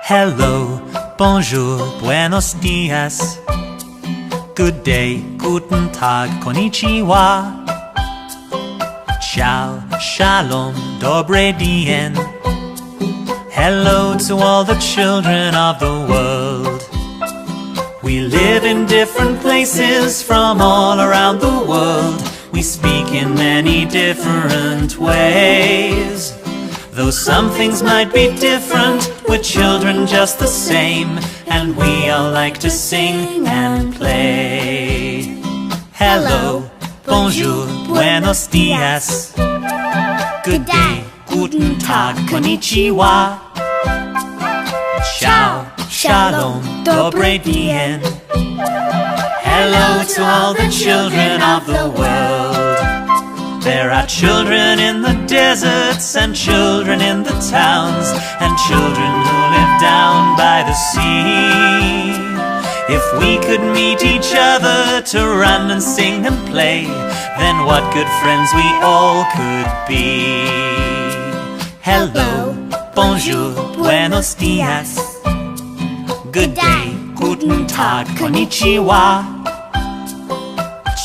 Hello, bonjour, buenos dias. Good day, guten Tag, konnichiwa. Ciao, shalom, dobre dien. Hello to all the children of the world. We live in different places from all around the world. We speak in many different ways. Though some things might be different, we're children just the same, and we all like to sing and play. Hello, bonjour, buenos dias. Good day, guten Tag, konnichiwa. Ciao, shalom, dobre dien. Hello to all the children of the world. There are children in the deserts and children in the towns, and children who live down by the sea. If we could meet each other to run and sing and play, then what good friends we all could be. Hello, bonjour, buenos dias. Good day, guten Tag, konnichiwa.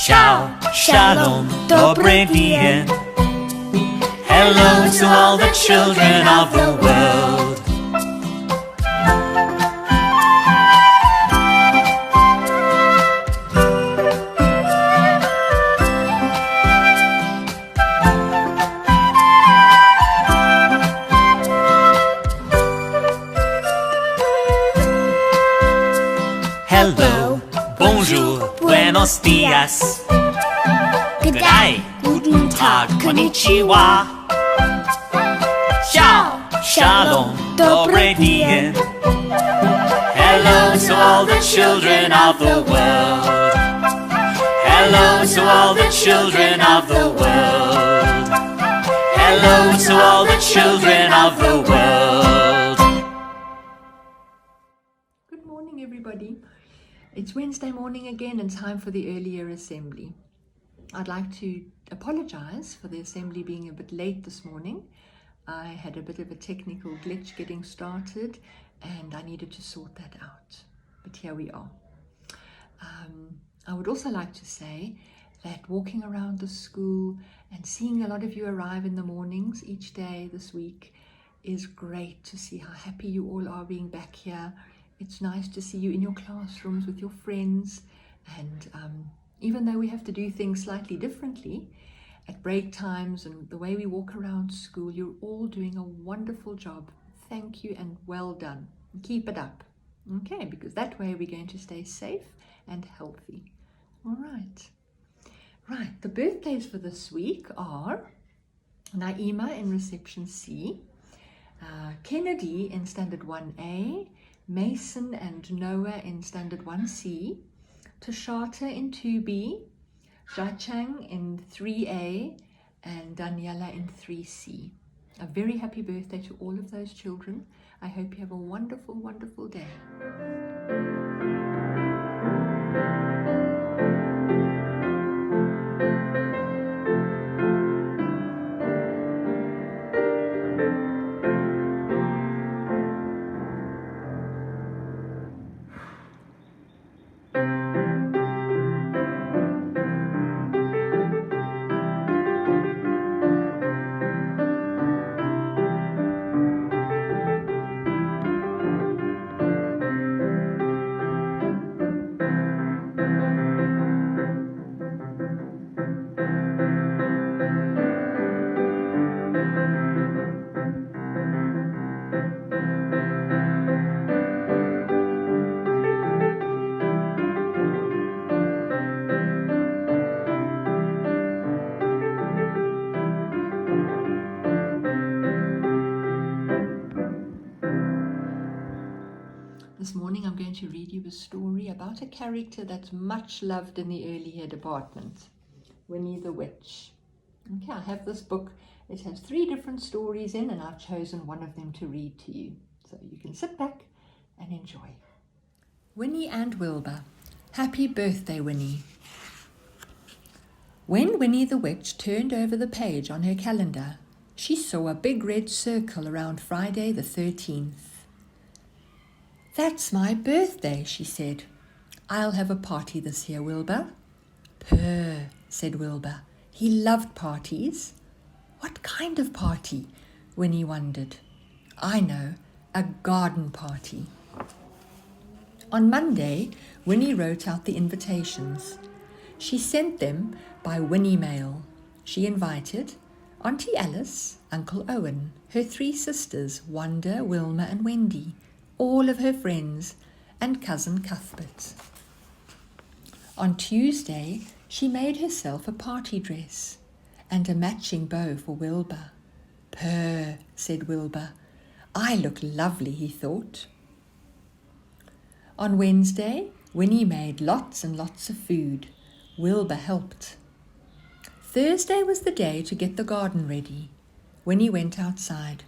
Ciao, shalom, dobre dien. Hello to all the children of the world. Hello, bonjour, buenos dias. Good day, guten Tag, konnichiwa. Ciao, shalom, dobre dien. Hello to all the children of the world. Hello to all the children of the world. Hello to all the children of the world. Good morning, everybody. It's Wednesday morning again and time for the earlier assembly. I'd like to apologize for the assembly being a bit late this morning. I had a bit of a technical glitch getting started and I needed to sort that out. But here we are. I would also like to say that walking around the school and seeing a lot of you arrive in the mornings each day this week is great to see how happy you all are being back here. It's nice to see you in your classrooms with your friends, and even though we have to do things slightly differently at break times and the way we walk around school, you're all doing a wonderful job. Thank you and well done. Keep it up. Okay, because that way we're going to stay safe and healthy. All right. Right, the birthdays for this week are Naima in reception C, Kennedy in standard 1A, Mason and Noah in standard 1C, Tashata in 2B, Jachang in 3A, and Daniela in 3C. A very happy birthday to all of those children. I hope you have a wonderful, wonderful day. This morning I'm going to read you a story about a character that's much loved in the early year department, Winnie the Witch. Okay, I have this book. It has 3 different stories in, and I've chosen one of them to read to you. So you can sit back and enjoy. Winnie and Wilbur. Happy birthday, Winnie. When Winnie the Witch turned over the page on her calendar, she saw a big red circle around Friday the 13th. "That's my birthday," she said. "I'll have a party this year, Wilbur." "Purr," said Wilbur. He loved parties. What kind of party? Winnie wondered. "I know, a garden party." On Monday, Winnie wrote out the invitations. She sent them by Winnie Mail. She invited Auntie Alice, Uncle Owen, her 3 sisters, Wanda, Wilma and Wendy, all of her friends, and Cousin Cuthbert. On Tuesday, she made herself a party dress and a matching bow for Wilbur. "Purr," said Wilbur. "I look lovely," he thought. On Wednesday, Winnie made lots and lots of food. Wilbur helped. Thursday was the day to get the garden ready. Winnie went outside.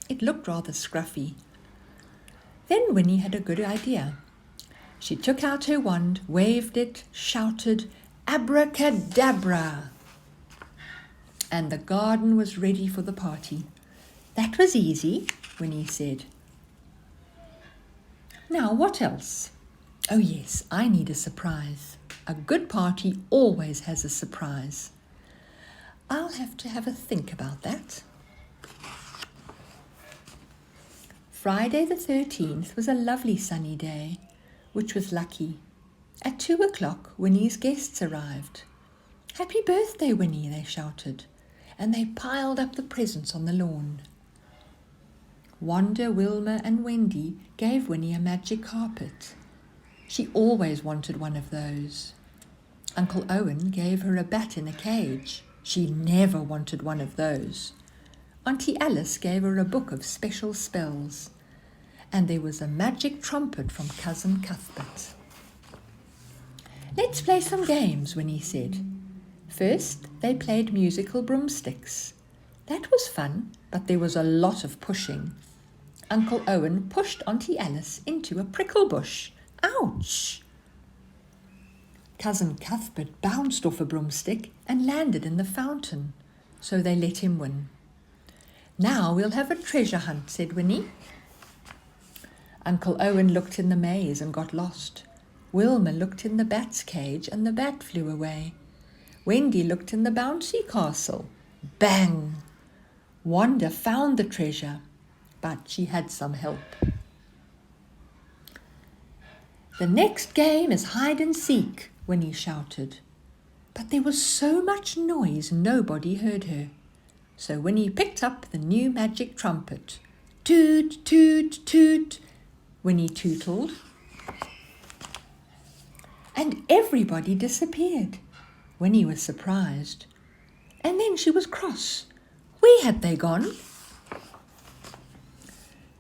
It looked rather scruffy. Then Winnie had a good idea. She took out her wand, waved it, shouted, "Abracadabra!" And the garden was ready for the party. "That was easy," Winnie said. "Now what else? Oh yes, I need a surprise. A good party always has a surprise. I'll have to have a think about that." Friday the 13th was a lovely sunny day, which was lucky. At 2:00, Winnie's guests arrived. "Happy birthday, Winnie," they shouted, and they piled up the presents on the lawn. Wanda, Wilma and Wendy gave Winnie a magic carpet. She always wanted one of those. Uncle Owen gave her a bat in a cage. She never wanted one of those. Auntie Alice gave her a book of special spells. And there was a magic trumpet from Cousin Cuthbert. "Let's play some games," Winnie said. First, they played musical broomsticks. That was fun, but there was a lot of pushing. Uncle Owen pushed Auntie Alice into a prickle bush. Ouch! Cousin Cuthbert bounced off a broomstick and landed in the fountain, so they let him win. "Now we'll have a treasure hunt," said Winnie. Uncle Owen looked in the maze and got lost. Wilma looked in the bat's cage and the bat flew away. Wendy looked in the bouncy castle. Bang! Wanda found the treasure, but she had some help. "The next game is hide and seek," Winnie shouted. But there was so much noise nobody heard her. So Winnie picked up the new magic trumpet. Toot, toot, toot, Winnie tootled. And everybody disappeared. Winnie was surprised. And then she was cross. Where had they gone?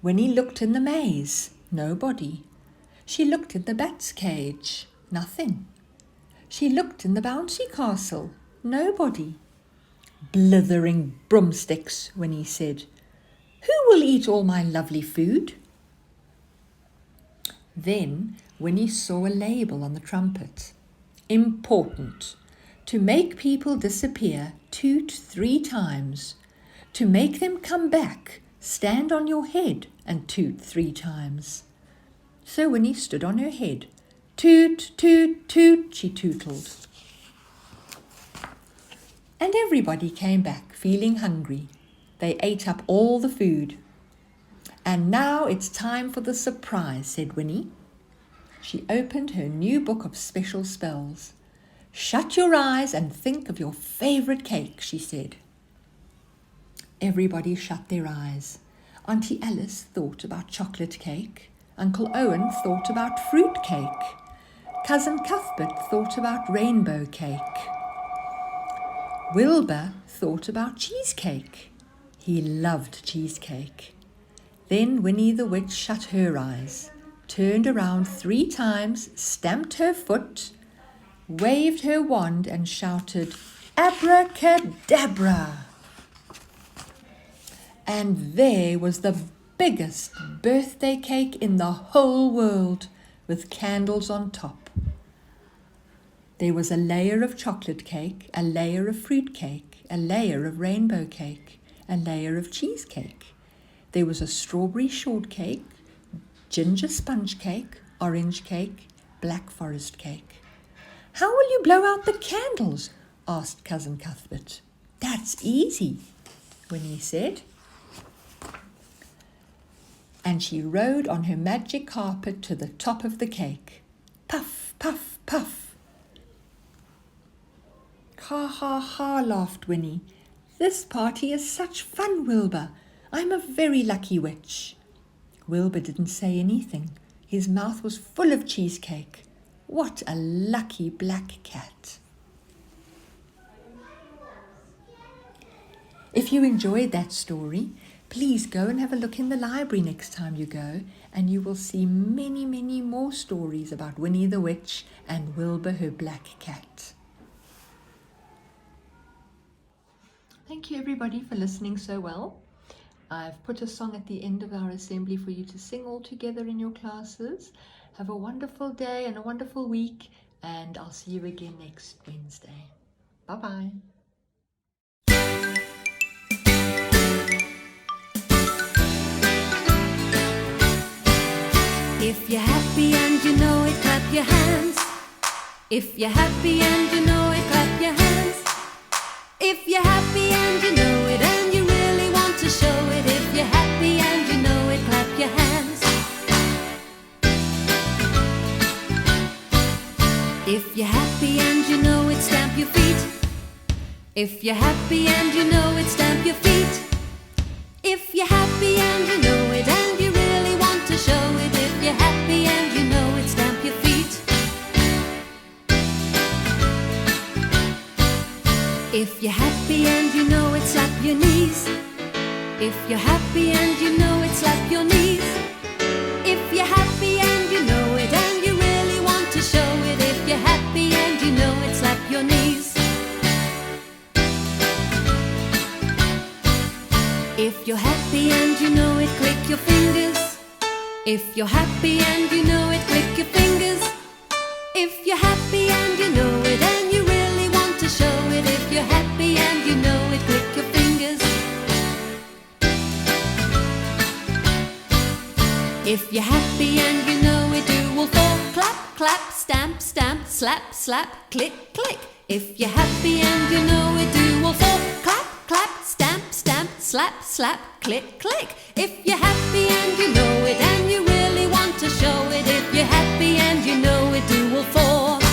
Winnie looked in the maze. Nobody. She looked in the bat's cage. Nothing. She looked in the bouncy castle. Nobody. "Blithering broomsticks," Winnie said. "Who will eat all my lovely food?" Then Winnie saw a label on the trumpet. "Important. To make people disappear, toot 3 times. To make them come back, stand on your head and toot 3 times. So Winnie stood on her head. Toot, toot, toot, she tootled. And everybody came back feeling hungry. They ate up all the food. "And now it's time for the surprise," said Winnie. She opened her new book of special spells. "Shut your eyes and think of your favorite cake," she said. Everybody shut their eyes. Auntie Alice thought about chocolate cake. Uncle Owen thought about fruit cake. Cousin Cuthbert thought about rainbow cake. Wilbur thought about cheesecake. He loved cheesecake. Then Winnie the Witch shut her eyes, turned around 3 times, stamped her foot, waved her wand and shouted, "Abracadabra!" And there was the biggest birthday cake in the whole world, with candles on top. There was a layer of chocolate cake, a layer of fruit cake, a layer of rainbow cake, a layer of cheesecake. There was a strawberry shortcake, ginger sponge cake, orange cake, black forest cake. How will you blow out the candles? Asked Cousin Cuthbert. That's easy, Winnie said. And she rode on her magic carpet to the top of the cake. Puff, puff, puff. Ha, ha, ha, laughed Winnie. This party is such fun, Wilbur. I'm a very lucky witch. Wilbur didn't say anything. His mouth was full of cheesecake. What a lucky black cat. If you enjoyed that story, please go and have a look in the library next time you go, and you will see many, many more stories about Winnie the Witch and Wilbur her black cat. Thank you everybody for listening so well. I've put a song at the end of our assembly for you to sing all together in your classes. Have a wonderful day and a wonderful week, and I'll see you again next Wednesday. Bye-bye. If you're happy and you know it, clap your hands. If you're happy and you know it, clap your hands. If you're happy and you know it and you really want to show it, if you're happy and you know it, clap your hands. If you're happy and you know it, stamp your feet. If you're happy and you know it, stamp your feet. If you're happy and you know it and you really want to show it, if you're happy and you know it, stamp your feet. If you're happy and you know it, slap your knees. If you're happy and you know it, slap your knees. If you're happy and you know it and you really want to show it, if you're happy and you know it, slap your knees. If you're happy and you know it, click your fingers. If you're happy and you know it, click your fingers. If you're happy and you know it and you really want to show it, if you're happy and you know it, click your fingers. If you're happy and you know it, do all four. Clap, clap, stamp, stamp, slap, slap, click, click. If you're happy and you know it, do all four. Clap, clap, stamp, stamp, slap, slap, click, click. If you're happy and you know it and you really want to show it, if you're happy and you know it, do all four.